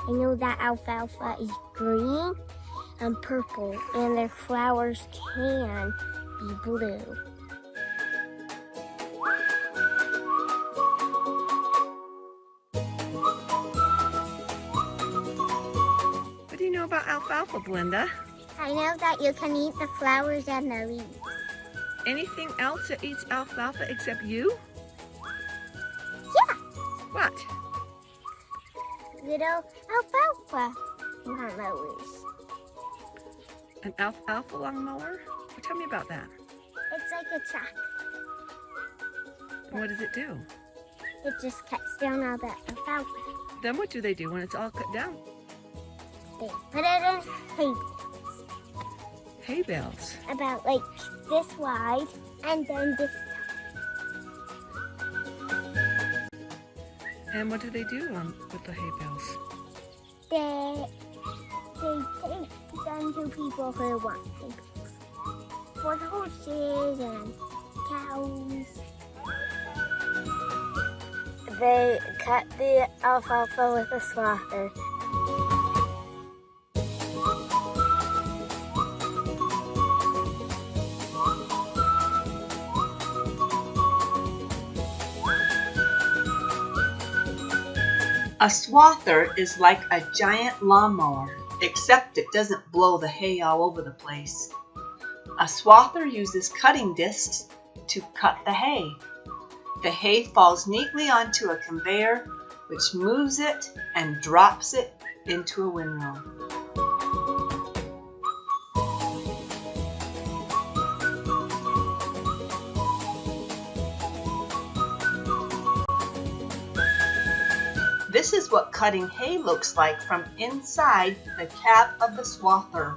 I know that alfalfa is green and purple, and their flowers can be blue. What do you know about alfalfa, Belinda? I know that you can eat the flowers and the leaves. Anything else that eats alfalfa except you? Yeah, What? little alfalfa lawnmowers. An alfalfa lawnmower? Well, tell me about that. It's like a track. And what does it do? It just cuts down all the alfalfa. Then what do they do when it's all cut down? They put it in hay bales, Hay bales. about like this wide, and then this. And what do they do with the hay bales? They take them to people who want hay bales. For the horses and cows. They cut the alfalfa with a swather. A swather is like a giant lawnmower, except it doesn't blow the hay all over the place. A swather uses cutting discs to cut the hay. The hay falls neatly onto a conveyor, which moves it and drops it into a windrow. This is what cutting hay looks like from inside the cab of the swather.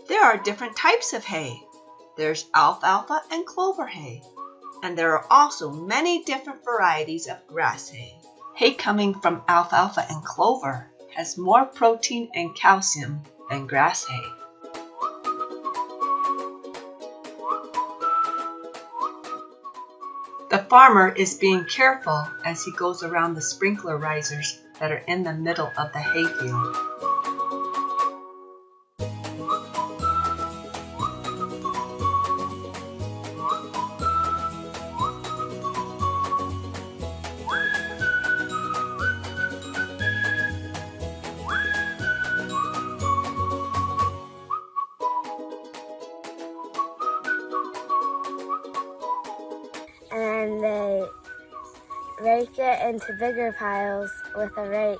There are different types of hay. There's alfalfa and clover hay. And there are also many different varieties of grass hay. Hay coming from alfalfa and clover has more protein and calcium than grass hay. The farmer is being careful as he goes around the sprinkler risers that are in the middle of the hayfield. And they rake it into bigger piles with a rake.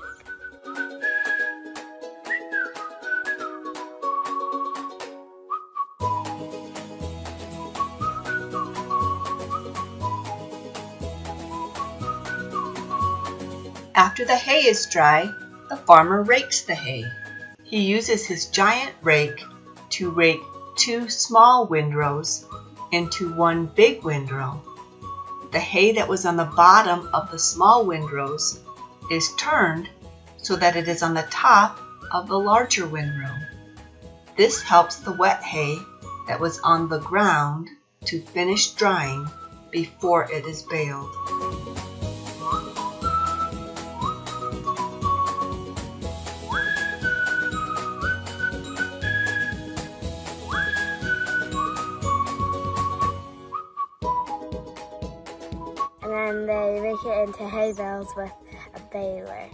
After the hay is dry, the farmer rakes the hay. He uses his giant rake to rake 2 small windrows into 1 big windrow. The hay that was on the bottom of the small windrows is turned so that it is on the top of the larger windrow. This helps the wet hay that was on the ground to finish drying before it is baled. And then they rake it into hay bales with a baler.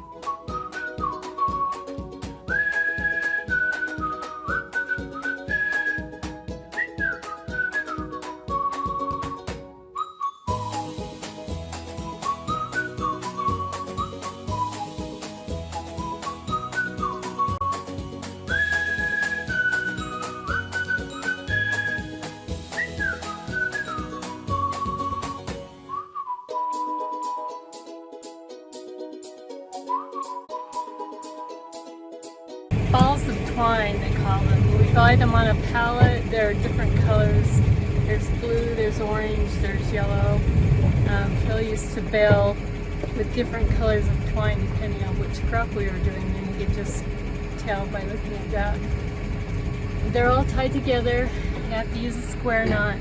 Balls of twine, they call them. We buy them on a pallet. There are different colors. There's blue, there's orange, there's yellow. Phil used to bale with different colors of twine depending on which crop we were doing, and you could just tell by looking at that. They're all tied together. You have to use a square knot.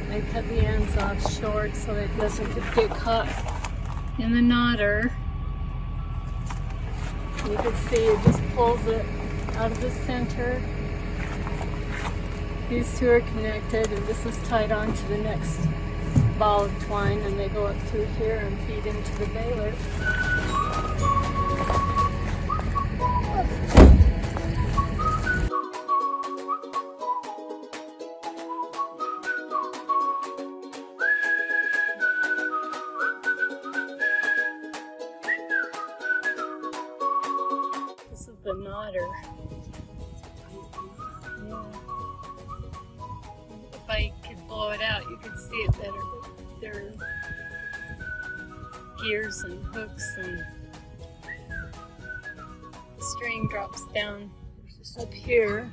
I cut the ends off short so that it doesn't get caught in the knotter. You can see it just pulls it out of the center. These two are connected, and this is tied on to the next ball of twine, and they go up through here and feed into the baler. This is the knotter. Yeah. If I could blow it out, you could see it better. But there are gears and hooks, and the string drops down up here,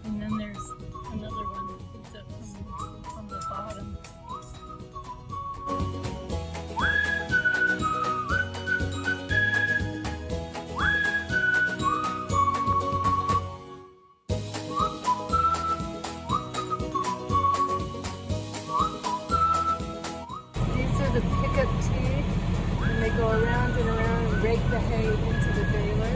and then there's another one that comes up from the bottom. The pickup teeth, and they go around and around and rake the hay into the baler.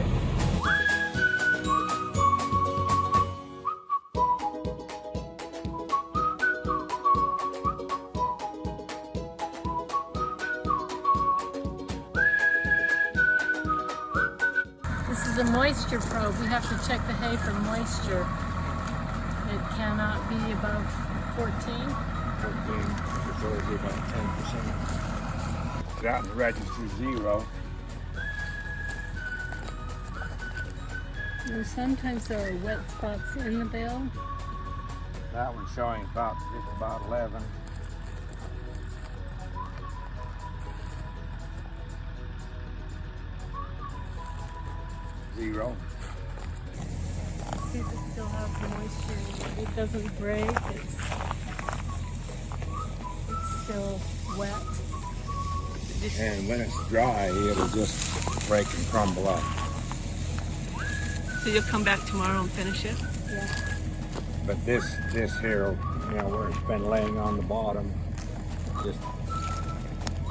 This is a moisture probe. We have to check the hay for moisture. It cannot be above 14. 14. It's already about 10%. It's out in the register 0. Sometimes there are wet spots in the bale. That one's showing about 11. Zero. See, it still has moisture in it. It doesn't break. It's still wet. And when it's dry, it'll just break and crumble up. So you'll come back tomorrow and finish it? Yeah. But this here, you know, where it's been laying on the bottom, just,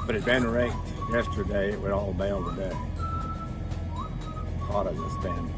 but it's been raked yesterday, it would all bale today. Hot as it's been.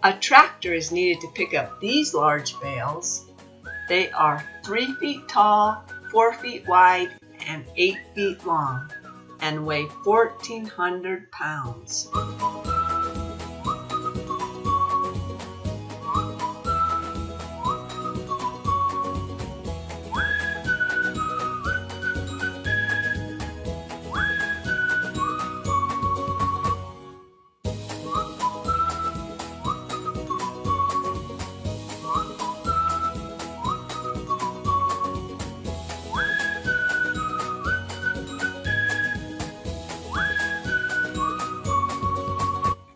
A tractor is needed to pick up these large bales. They are 3 feet tall, 4 feet wide, and 8 feet long, and weigh 1,400 pounds.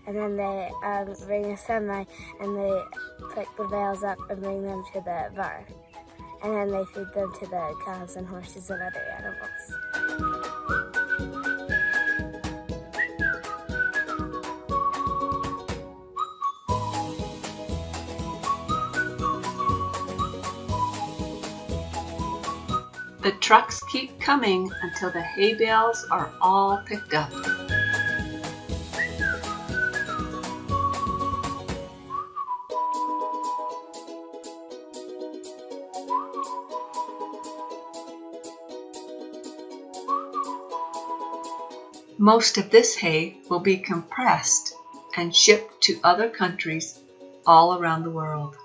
And then they bring a semi and they pick the bales up and bring them to the barn. And then they feed them to the cows and horses and other animals. The trucks keep coming until the hay bales are all picked up. Most of this hay will be compressed and shipped to other countries all around the world.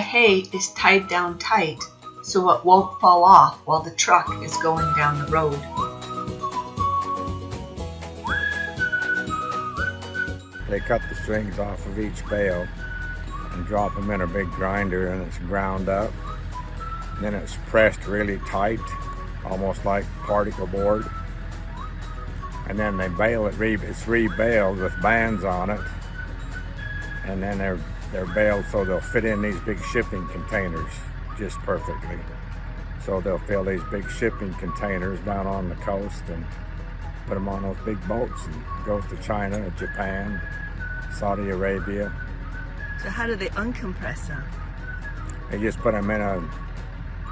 hay is tied down tight so it won't fall off while the truck is going down the road. They cut the strings off of each bale and drop them in a big grinder, and it's ground up. And then it's pressed really tight, almost like particle board. And then they bale it, it's re-baled with bands on it. And then they're baled so they'll fit in these big shipping containers just perfectly. So they'll fill these big shipping containers down on the coast and put them on those big boats and goes to China, Japan, Saudi Arabia. So how do they uncompress them? They just put them in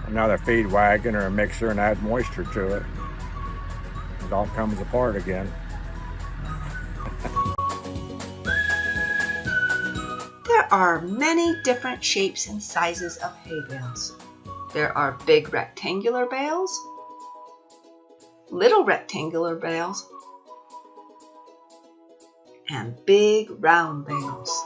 another feed wagon or a mixer and add moisture to it. It all comes apart again. There are many different shapes and sizes of hay bales. There are big rectangular bales, little rectangular bales, and big round bales.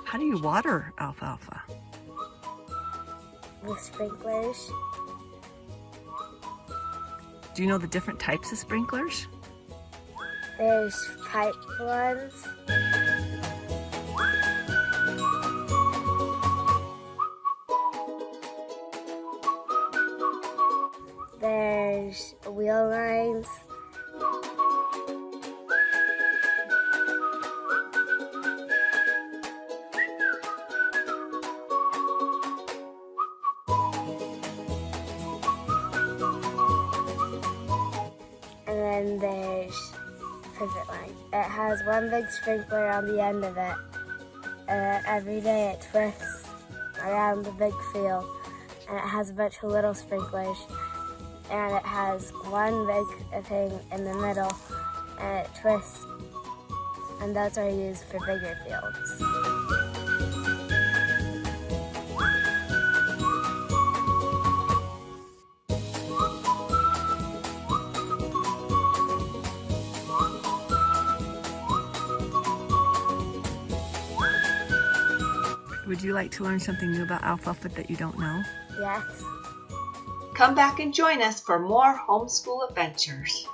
How do you water alfalfa? With sprinklers. Do you know the different types of sprinklers? There's pipe ones. There's wheel lines. And then there's pivot line. It has one big sprinkler on the end of it. Every day it twists around the big field, and it has a bunch of little sprinklers. And it has one big thing in the middle, and it twists, and those are used for bigger fields. Would you like to learn something new about alfalfa that you don't know? Yes. Come back and join us for more homeschool adventures.